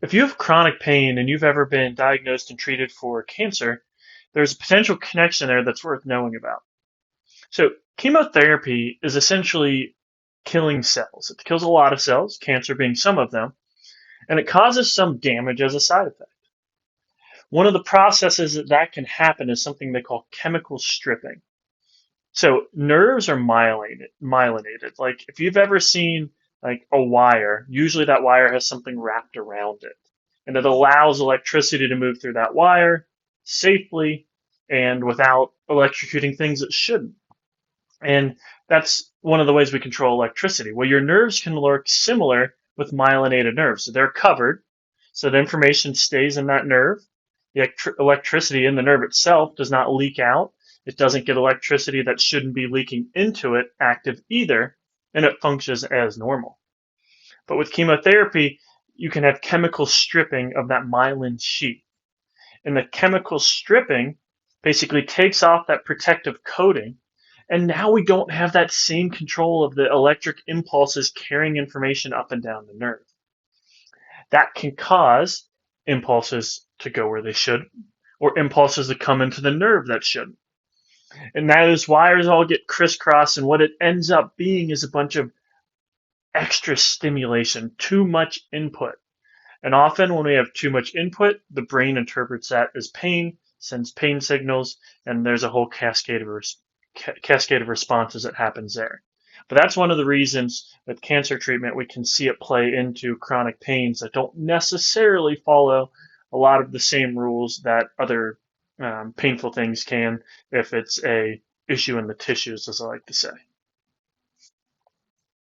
If you have chronic pain and you've ever been diagnosed and treated for cancer, there's a potential connection there that's worth knowing about. So, chemotherapy is essentially killing cells. It kills a lot of cells, cancer being some of them, and it causes some damage as a side effect. One of the processes that can happen is something they call chemical stripping. So nerves are myelinated. Like if you've ever seen like a wire, usually that wire has something wrapped around it. And it allows electricity to move through that wire safely and without electrocuting things it shouldn't. And that's one of the ways we control electricity. Well, your nerves can work similar with myelinated nerves. So they're covered, so the information stays in that nerve. The electricity in the nerve itself does not leak out. It doesn't get electricity that shouldn't be leaking into it active either, and it functions as normal. But with chemotherapy, you can have chemical stripping of that myelin sheath. And the chemical stripping basically takes off that protective coating. And now we don't have that same control of the electric impulses carrying information up and down the nerve. That can cause impulses to go where they should, or impulses to come into the nerve that shouldn't. And now those wires all get crisscrossed, and what it ends up being is a bunch of extra stimulation, too much input. And often when we have too much input, the brain interprets that as pain, sends pain signals, and there's a whole cascade of responses that happens there. But that's one of the reasons with cancer treatment we can see it play into chronic pains that don't necessarily follow a lot of the same rules that other painful things can if it's a issue in the tissues, as I like to say.